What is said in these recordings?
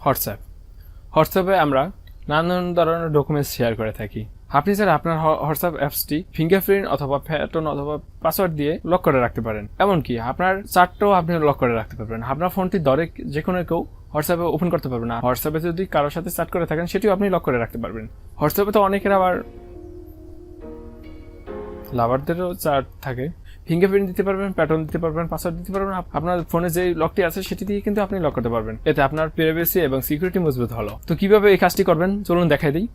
হোয়াটসঅ্যাপে আমরা নানান ধরনের ডকুমেন্টস শেয়ার করে থাকি। আপনি স্যার আপনার হোয়াটসঅ্যাপ অ্যাপসটি ফিঙ্গারপ্রিন্ট অথবা প্যাটার্ন অথবা পাসওয়ার্ড দিয়ে লক করে রাখতে পারেন। এমনকি আপনার চার্টটাও আপনি লক করে রাখতে পারবেন। আপনার ফোনটি ধরে যে কোনো কেউ হোয়াটসঅ্যাপে ওপেন করতে পারবে না। হোয়াটসঅ্যাপে যদি কারোর সাথে চ্যাট করে থাকেন সেটিও আপনি লক করে রাখতে পারবেন। হোয়াটসঅ্যাপে তো অনেকের আবার লাভারদেরও চার্ট থাকে। ফিঙ্গারপ্রিন্ট দিতে পারবেন, প্যাটার্ন দিতে পারবেন, পাসওয়ার্ড দিতে পারবেন। আপনার ফোনে যে লকটি আছে সেটি দিয়ে কিন্তু আপনি লক করতে পারবেন। এতে আপনার প্রাইভেসি এবং সিকিউরিটি মজবুত হলো। তো কিভাবে এই কাজটি করবেন চলুন দেখাই দিই।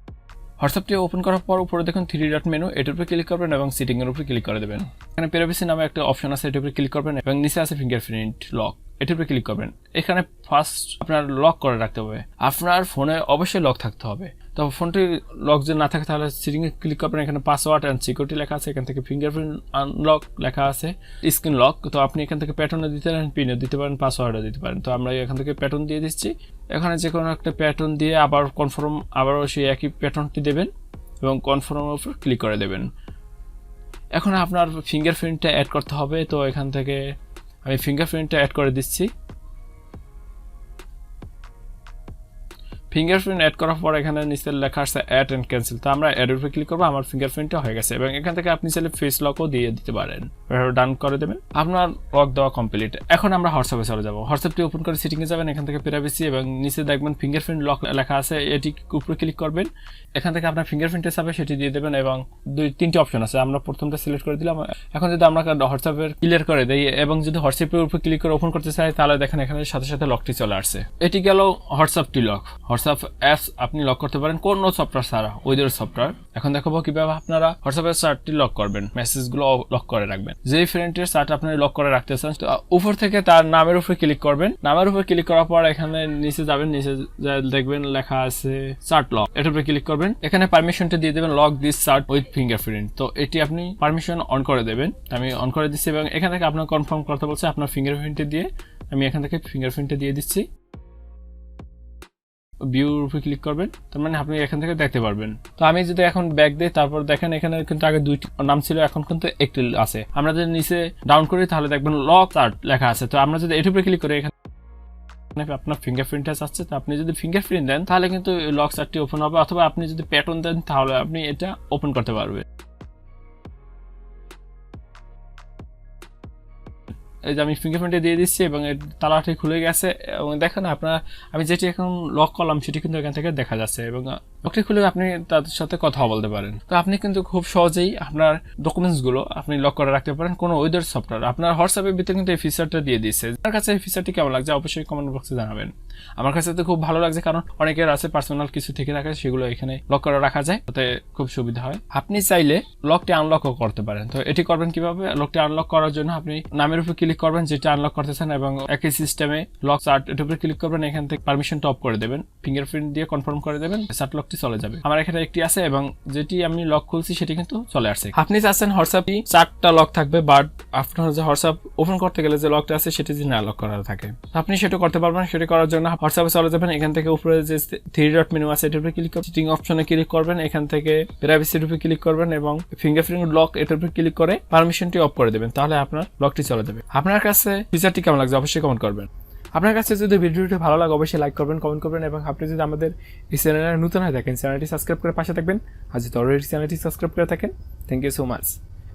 হোয়াটসঅ্যাপটি ওপেন করার পর উপরে দেখুন 3 ডট মেনু, এটার উপরে ক্লিক করবেন এবং সেটিং এর উপরে ক্লিক করে দেবেন। এখানে প্রাইভেসি নামে একটা অপশন আছে, এটার উপরে ক্লিক করবেন এবং নিচে আছে ফিঙ্গারপ্রিন্ট লক, এটার উপরে ক্লিক করবেন। এখানে ফার্স্ট আপনার লক করে রাখতে হবে। আপনার ফোনে অবশ্যই লক থাকতে হবে। তো ফোনটি লক যদি না থাকে তাহলে সেটিং এ ক্লিক করবেন। এখানে পাসওয়ার্ড এন্ড সিকিউরিটি লেখা আছে, এখান থেকে ফিঙ্গারপ্রিন্ট আনলক লেখা আছে, স্ক্রিন লক। তো আপনি এখান থেকে প্যাটার্নও দিতে পারেন, পিনও দিতে পারেন, পাসওয়ার্ডও দিতে পারেন। তো আমরা এখান থেকে প্যাটার্ন দিয়ে দিচ্ছি। এখানে যে কোনো একটা প্যাটার্ন দিয়ে আবার কনফার্ম, আবারও সেই একই প্যাটার্নটি দেবেন এবং কনফার্মের উপর ক্লিক করে দেবেন। এখন আপনার ফিঙ্গারপ্রিন্টটা অ্যাড করতে হবে। তো এখান থেকে আমি ফিঙ্গারপ্রিন্টটা অ্যাড করে দিচ্ছি। ফিঙ্গারপ্রিন্ট অ্যাড করার পর এখানে নিচে লেখা আছে অ্যাড এন্ড ক্যান্সেল। তো আমরা অ্যাড এর উপরে ক্লিক করব। আমার ফিঙ্গারপ্রিন্টটা হয়ে গেছে এবং এখান থেকে আপনি চাইলে ফেস লকও দিয়ে দিতে পারেন। ডান করে দেবেন। আপনার লক দেওয়া কমপ্লিট। এখন আমরা হোয়াটসঅ্যাপে চলে যাব। হোয়াটসঅ্যাপটি ওপেন করে সেটিংয়ে যাবেন। এখান থেকে প্রাইভেসি এবং নিচে দেখবেন ফিঙ্গারপ্রিন্ট লক লেখা আছে, এটি উপরে ক্লিক করবেন। এখান থেকে আপনার ফিঙ্গারপ্রিন্টের চাপে সেটি দিয়ে দেবেন এবং 2-3টি অপশন আছে। আমরা প্রথমটা সিলেক্ট করে দিলাম। এখন যদি আমরা হোয়াটসঅ্যাপের ক্লিয়ার করে দেই এবং যদি হোয়াটসঅ্যাপের উপরে ক্লিক করে ওপেন করতে চাই তাহলে দেখেন এখানে সাথে সাথে লকটি চলে আসছে। এটি গেল হোয়াটসঅ্যাপটি লক। হোয়াটসঅ্যাপ অ্যাপস আপনি লক করতে পারেন কোনো সফটওয়্যার ছাড়া, ওইদের সফটওয়্যার। এখন দেখাবো কিভাবে আপনারা হোয়াটসঅ্যাপের চার্টটি লক করবেন, মেসেজগুলো লক করে রাখবেন। যেই ফ্রেন্ডের চার্ট আপনি লক করে রাখতে চান তো উপর থেকে তার নামের উপরে ক্লিক করবেন। নামের উপরে ক্লিক করার পর এখানে নিচে যাবেন, নিচে দেখবেন লেখা আছে চার্ট লক, এটার উপরে ক্লিক করবেন। এখানে পারমিশনটা দিয়ে দেবেন lock this chart with fingerprint. তো এটি আপনি পারমিশন অন করে দেবেন। আমি অন করে দিচ্ছি এবং এখান থেকে আপনার কনফার্ম করতে বলছে আপনার ফিঙ্গারপ্রিন্টে দিয়ে। আমি এখান থেকে ফিঙ্গারপ্রিন্টে দিয়ে দিচ্ছি। ভিউর উপরে ক্লিক করবেন, তার মানে আপনি এখান থেকে দেখতে পারবেন। তো আমি যদি এখন ব্যাক দিই, তারপর দেখেন এখানে কিন্তু আগে 2টি নাম ছিল, এখন কিন্তু একটি আছে। আমরা যদি নিচে ডাউন করি তাহলে দেখবেন লক চার্ট লেখা আছে। তো আমরা যদি এটার উপরে ক্লিক করি এখানে আপনার ফিঙ্গারপ্রিন্ট আছে। তো আপনি যদি ফিঙ্গারপ্রিন্ট দেন তাহলে কিন্তু লক চার্টটি ওপেন হবে, অথবা আপনি যদি প্যাটার্ন দেন তাহলে আপনি এটা ওপেন করতে পারবেন। এই যে আমি ফিঙ্গারপ্রিন্টে দিয়ে দিচ্ছি এবং তালাটি খুলে গেছে এবং দেখেন আপনার আমি যেটি এখন লক করলাম সেটি কিন্তু এখান থেকে দেখা যাচ্ছে এবং লকটি খুলে আপনি তাদের সাথে কথা বলতে পারেন। তো আপনি কিন্তু খুব সহজেই আপনার ডকুমেন্টসগুলো আপনি লক করে রাখতে পারেন কোনো ওয়েদার সফটওয়্যার। আপনার হোয়াটসঅ্যাপের ভিতরে কিন্তু এই ফিচারটা দিয়ে দিচ্ছে। আপনার কাছে এই ফিচারটি কেমন লাগছে অবশ্যই কমেন্ট বক্সে জানাবেন। আমার কাছে তো খুব ভালো লাগছে, কারণ অনেকের আছে পার্সোনাল কিছু থেকে রাখে, সেগুলো এখানে লক করে রাখা যায়, তাতে খুব সুবিধা হয়। আপনি চাইলে লকটি আনলকও করতে পারেন। তো এটি করবেন কিভাবে? লকটি আনলক করার জন্য আপনি নামের উপর ক্লিক করবেন যেটা আনলক করতেছেন এবং একই সিস্টেমে লক চার্ট এর উপরে ক্লিক করবেন। এখান থেকে পারমিশনটা অফ করে দেবেন, ফিঙ্গারপ্রিন্ট দিয়ে কনফার্ম করে দেবেন, চার্ট লকটি চলে যাবে। আমার এখানে একটি আছে এবং যেটি আমি লক খুলছি সেটি কিন্তু চলে আসছে। আপনি চাচ্ছেন হোয়াটসঅ্যাপে চার্টটা লক থাকবে, বাট আপনার যে হোয়াটসঅ্যাপ ওপেন করতে গেলে যে লকটা আছে সেটি যদি না লক করা থাকে আপনি সেটা করতে পারবেন। সেটা করার জন্য হোয়াটসঅ্যাপে চলে যাবেন। এখান থেকে উপরে যে 3 ডট মেনু আছে এটার উপরে ক্লিক করবেন, সেটিং অপশনে ক্লিক করবেন। এখান থেকে প্রাইভেসির উপরে ক্লিক করবেন এবং ফিঙ্গারপ্রিন্ট লক এটার উপরে ক্লিক করে পারমিশনটি অফ করে দেবেন, তাহলে আপনার লকটি চলে যাবে। আপনার কাছে ফিচারটি কেমন লাগছে অবশ্যই কমেন্ট করবেন। আপনার কাছে যদি ভিডিওটি ভালো লাগে অবশ্যই লাইক করবেন, কমেন্ট করবেন এবং আপনি যদি আমাদের এই চ্যানেলে নতুন হয়ে থাকেন চ্যানেলটি সাবস্ক্রাইব করে পাশে থাকবেন। আর যদি অলরেডি চ্যানেলটি সাবস্ক্রাইব করে থাকেন থ্যাংক ইউ সো মাচ।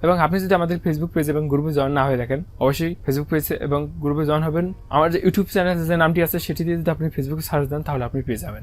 এবং আপনি যদি আমাদের ফেসবুক পেজ এবং গ্রুপে জয়েন না হয়ে থাকেন অবশ্যই ফেসবুক পেজ এবং গ্রুপে জয়েন হবেন। আমার যে ইউটিউব চ্যানেল যে নামটি আছে সেটি দিয়ে যদি আপনি ফেসবুকে সার্চ দেন তাহলে আপনি পেয়ে যাবেন।